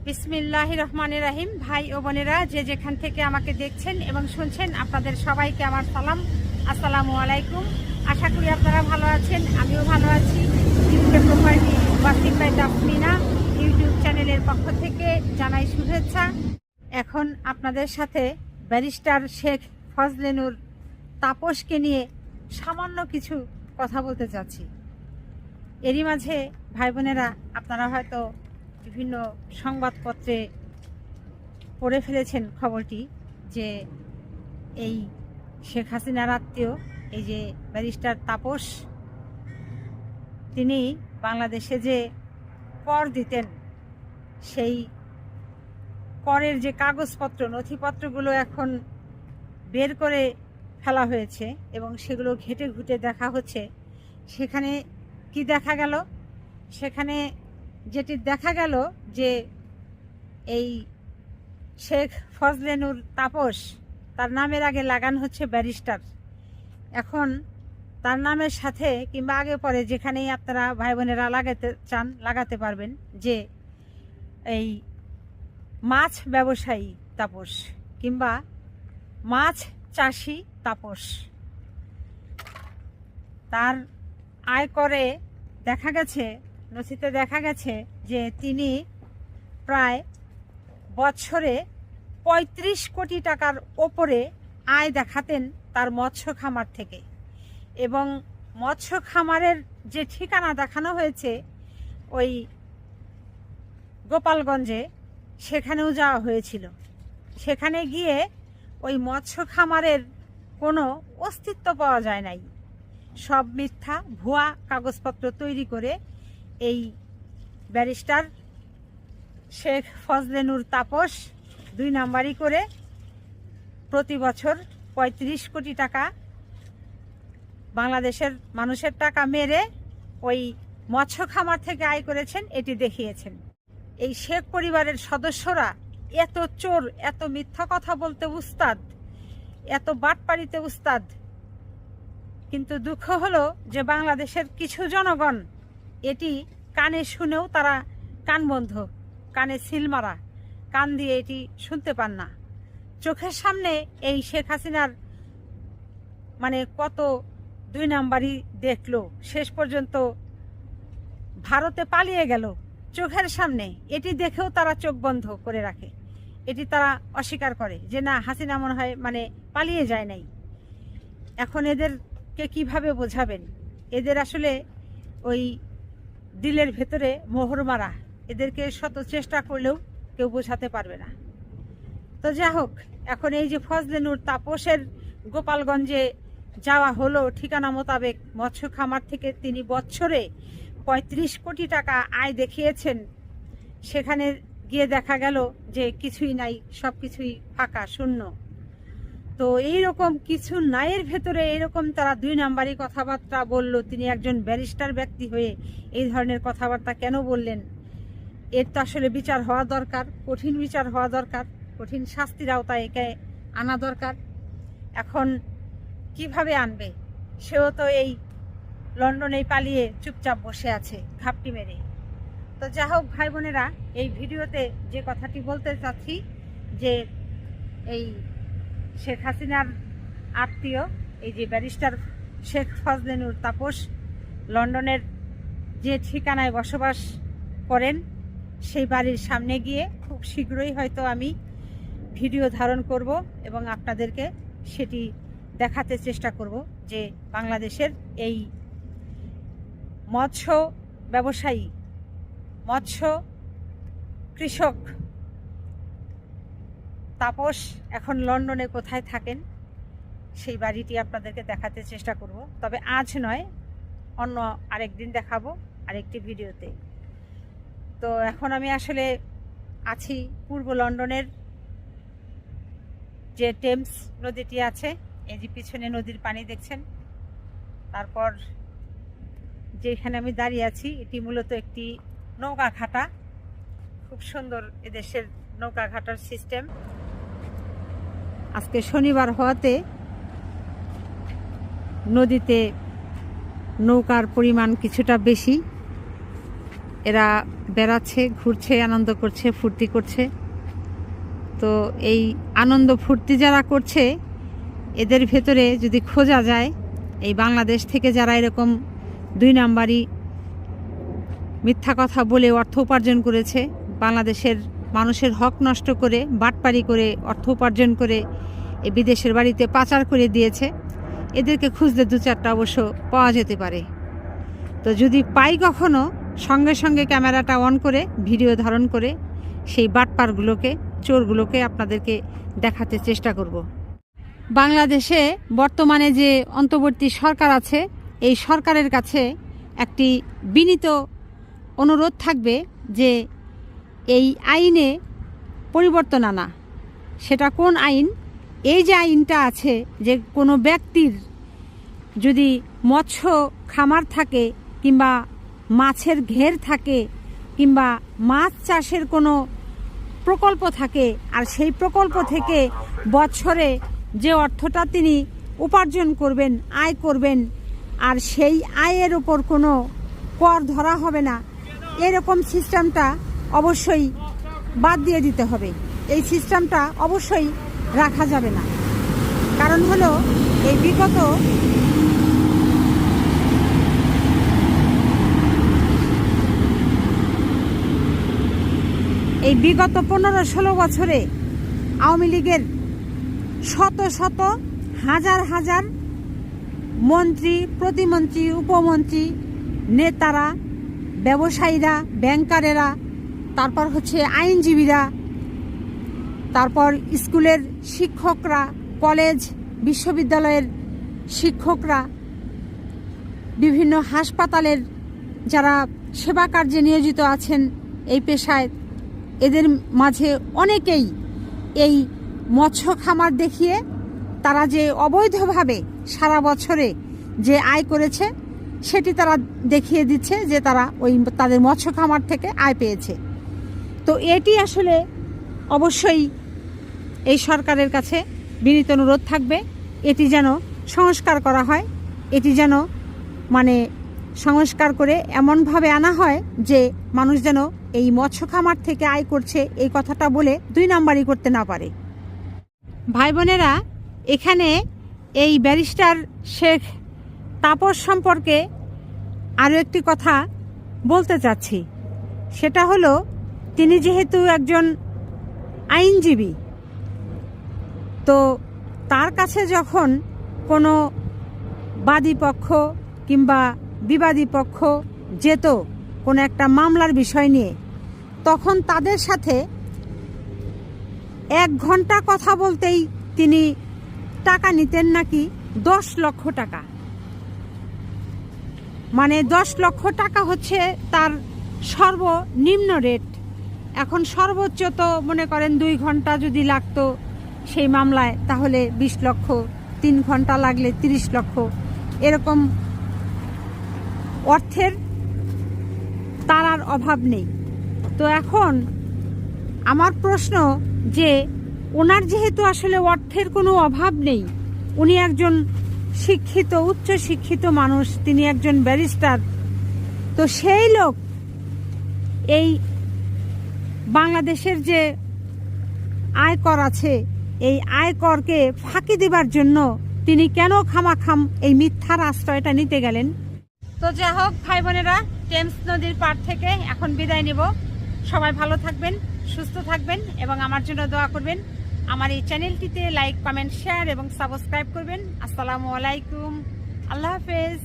বিসমিল্লাহির রহমানির রহিম। ভাই ও বোনেরা, যে যেখান থেকে আমাকে দেখছেন এবং শুনছেন, আপনাদের সবাইকে আমার সালাম, আসসালামু আলাইকুম। আশা করি আপনারা ভালো আছেন, আমিও ভালো আছি। Property Wasim by Tasmina YouTube চ্যানেলের পক্ষ থেকে জানাই শুভেচ্ছা। এখন আপনাদের সাথে ব্যারিস্টার শেখ ফজলে নূর তাপসকে নিয়ে সামান্য কিছু কথা বলতে চাচ্ছি। এরই মাঝে ভাই বোনেরা, আপনারা হয়তো বিভিন্ন সংবাদপত্রে পড়ে ফেলেছেন খবরটি যে এই শেখ হাসিনার আত্মীয়, এই যে ব্যারিস্টার তাপস, তিনি বাংলাদেশে যে কর দিতেন, সেই করের যে কাগজপত্র নথিপত্রগুলো এখন বের করে ফেলা হয়েছে এবং সেগুলো ঘেটে ঘুটে দেখা হচ্ছে। সেখানে কি দেখা গেল? সেখানে যেটি দেখা গেল যে এই শেখ ফজলে নূর তাপস, তার নামের আগে লাগান হচ্ছে ব্যারিস্টার। এখন তার নামের সাথে কিংবা আগে পরে যেখানেই আপনারা ভাই বোনেরা লাগাতে চান লাগাতে পারবেন যে এই মাছ ব্যবসায়ী তাপস কিংবা মাছ চাষি তাপস। তার আয় করে দেখা গেছে, নথিতে দেখা গেছে যে তিনি প্রায় বছরে ৩৫ কোটি টাকার ওপরে আয় দেখাতেন তার মৎস্য খামার থেকে। এবং মৎস্য খামারের যে ঠিকানা দেখানো হয়েছে ওই গোপালগঞ্জে, সেখানেও যাওয়া হয়েছিল। সেখানে গিয়ে ওই মৎস্য খামারের কোনো অস্তিত্ব পাওয়া যায় নাই। সব মিথ্যা, ভুয়া কাগজপত্র তৈরি করে এই ব্যারিস্টার শেখ ফজলে নূর তাপস ২ নাম্বারি করে প্রতি বছর ৩৫ কোটি টাকা বাংলাদেশের মানুষের টাকা মেরে ওই মৎস্য খামার থেকে আয় করেছেন, এটি দেখিয়েছেন। এই শেখ পরিবারের সদস্যরা এত চোর, এত মিথ্যা কথা বলতে উস্তাদ, এত বাটপাড়িতে উস্তাদ। কিন্তু দুঃখ হলো যে বাংলাদেশের কিছু জনগণ এটি কানে শুনেও তারা কান বন্ধ, কানে সিল মারা, কান দিয়ে এটি শুনতে পান না। চোখের সামনে এই শেখ হাসিনার মানে কত ২ নাম্বারই দেখলো, শেষ পর্যন্ত ভারতে পালিয়ে গেল চোখের সামনে। এটি দেখেও তারা চোখ বন্ধ করে রাখে, এটি তারা অস্বীকার করে যে না, হাসিনা মনে হয় পালিয়ে যায় নাই। এখন এদেরকে কিভাবে বোঝাবেন? এদের আসলে ওই দিলের ভেতরে মোহর মারা, এদেরকে শত চেষ্টা করলেও কেউ বোঝাতে পারবে না। তো যা হোক, এখন এই যে ফজলে নূর তাপসের গোপালগঞ্জে যাওয়া হলো ঠিকানা মোতাবেক মৎস্য খামার থেকে, তিনি বছরে ৩৫ কোটি টাকা আয় দেখিয়েছেন। সেখানে গিয়ে দেখা গেল যে কিছুই নাই, সব কিছুই ফাঁকা, শূন্য। তো এইরকম কিছু নাইয়ের ভেতরে এইরকম তারা ২ নাম্বারি কথাবার্তা বলল। তিনি একজন ব্যারিস্টার ব্যক্তি হয়ে এই ধরনের কথাবার্তা কেন বললেন? এর তো আসলে বিচার হওয়া দরকার, কঠিন বিচার হওয়া দরকার, কঠিন শাস্তির আওতায় একে আনা দরকার। এখন কিভাবে আনবে? সেও তো এই লন্ডনেই পালিয়ে চুপচাপ বসে আছে ঘাপটি মেরে। তো যা হোক ভাই বোনেরা, এই ভিডিওতে যে কথাটি বলতে চাচ্ছি যে এই শেখ হাসিনার আত্মীয়, এই যে ব্যারিস্টার শেখ ফজলে নূর তাপস লন্ডনের যে ঠিকানায় বসবাস করেন, সেই বাড়ির সামনে গিয়ে খুব শীঘ্রই হয়তো আমি ভিডিও ধারণ করব এবং আপনাদেরকে সেটি দেখাতে চেষ্টা করব যে বাংলাদেশের এই মৎস্য ব্যবসায়ী, মৎস্য কৃষক তাপস এখন লন্ডনে কোথায় থাকেন, সেই বাড়িটি আপনাদেরকে দেখাতে চেষ্টা করব। তবে আজ নয়, অন্য আরেকদিন দেখাবো আরেকটি ভিডিওতে। তো এখন আমি আসলে আছি পূর্ব লন্ডনের যে টেমস নদীটি আছে, এই যে পিছনে নদীর পানি দেখছেন, তারপর যেখানে আমি দাঁড়িয়ে আছি এটি মূলত একটি নৌকা ঘাটা। খুব সুন্দর এদেশের নৌকা ঘাটার সিস্টেম। আজকে শনিবার হওয়াতে নদীতে নৌকার পরিমাণ কিছুটা বেশি। এরা বেড়াচ্ছে, ঘুরছে, আনন্দ করছে, ফুর্তি করছে। তো এই আনন্দ ফুর্তি যারা করছে এদের ভেতরে যদি খোঁজা যায়, এই বাংলাদেশ থেকে যারা এরকম 2 নাম্বারি মিথ্যা কথা বলে অর্থ উপার্জন করেছে, বাংলাদেশের মানুষের হক নষ্ট করে, বাটপারি করে অর্থ উপার্জন করে এই বিদেশের বাড়িতে পাচার করে দিয়েছে, এদেরকে খুঁজলে 2-4টা অবশ্য পাওয়া যেতে পারে। তো যদি পাই কখনো, সঙ্গে সঙ্গে ক্যামেরাটা অন করে ভিডিও ধারণ করে সেই বাটপারগুলোকে, চোরগুলোকে আপনাদেরকে দেখাতে চেষ্টা করব। বাংলাদেশে বর্তমানে যে অন্তর্বর্তী সরকার আছে, এই সরকারের কাছে একটি বিনীত অনুরোধ থাকবে যে এই আইনে পরিবর্তন আনা। সেটা কোন আইন? এই যে আইনটা আছে যে কোনো ব্যক্তির যদি মৎস্য খামার থাকে কিংবা মাছের ঘের থাকে কিংবা মাছ চাষের কোনো প্রকল্প থাকে, আর সেই প্রকল্প থেকে বছরে যে অর্থটা তিনি উপার্জন করবেন, আয় করবেন, আর সেই আয়ের উপর কোনো কর ধরা হবে না, এরকম সিস্টেমটা অবশ্যই বাদ দিয়ে দিতে হবে। এই সিস্টেমটা অবশ্যই রাখা যাবে না। কারণ হলো এই বিগত 15-16 বছরে আওয়ামী লীগের শত শত হাজার হাজার মন্ত্রী, প্রতিমন্ত্রী, উপমন্ত্রী, নেতারা, ব্যবসায়ীরা, ব্যাংকারেরা, তারপর হচ্ছে আইনজীবীরা, তারপর স্কুলের শিক্ষকরা, কলেজ বিশ্ববিদ্যালয়ের শিক্ষকরা, বিভিন্ন হাসপাতালের যারা সেবা কার্যে নিয়োজিত আছেন এই পেশায়, এদের মাঝে অনেকেই এই মৎস্য খামার দেখিয়ে তারা যে অবৈধভাবে সারা বছরে যে আয় করেছে সেটি তারা দেখিয়ে দিচ্ছে যে তারা তাদের মৎস্য খামার থেকে আয় পেয়েছে। তো এটি আসলে অবশ্যই এই সরকারের কাছে বিনীত অনুরোধ থাকবে, এটি যেন সংস্কার করা হয়, এটি যেন সংস্কার করে এমনভাবে আনা হয় যে মানুষ যেন এই মৎস্য খামার থেকে আয় করছে এই কথাটা বলে 2 নাম্বারি করতে না পারে। ভাই বোনেরা, এখানে এই ব্যারিস্টার শেখ তাপস সম্পর্কে আরও একটি কথা বলতে চাচ্ছি। সেটা হলো, তিনি যেহেতু একজন আইনজীবী, তো তার কাছে যখন কোনো বাদী পক্ষ কিংবা বিবাদী পক্ষ যেত কোনো একটা মামলার বিষয় নিয়ে, তখন তাদের সাথে 1 ঘন্টা কথা বলতেই তিনি টাকা নিতেন নাকি 10 লক্ষ টাকা। 10 লক্ষ টাকা হচ্ছে তার সর্বনিম্ন রেট। এখন সর্বোচ্চ তো মনে করেন 2 ঘন্টা যদি লাগতো সেই মামলায়, তাহলে 20 লক্ষ, 3 ঘন্টা লাগলে 30 লক্ষ, এরকম অর্থের তার আর অভাব নেই। তো এখন আমার প্রশ্ন যে ওনার যেহেতু আসলে অর্থের কোনো অভাব নেই, উনি একজন শিক্ষিত, উচ্চ শিক্ষিত মানুষ, তিনি একজন ব্যারিস্টার, তো সেই লোক এই বাংলাদেশের যে আয়কর আছে এই আয়করকে ফাঁকি দিবার জন্য তিনি কেন খামাখাম এই মিথ্যার আশ্রয়টা নিতে গেলেন? তো যাই হোক ভাই বোনেরা, টেমস নদীর পাড় থেকে এখন বিদায় নেব। সবাই ভালো থাকবেন, সুস্থ থাকবেন এবং আমার জন্য দোয়া করবেন। আমার এই চ্যানেলটিতে লাইক, কমেন্ট, শেয়ার এবং সাবস্ক্রাইব করবেন। আসসালামু আলাইকুম, আল্লাহ হাফেজ।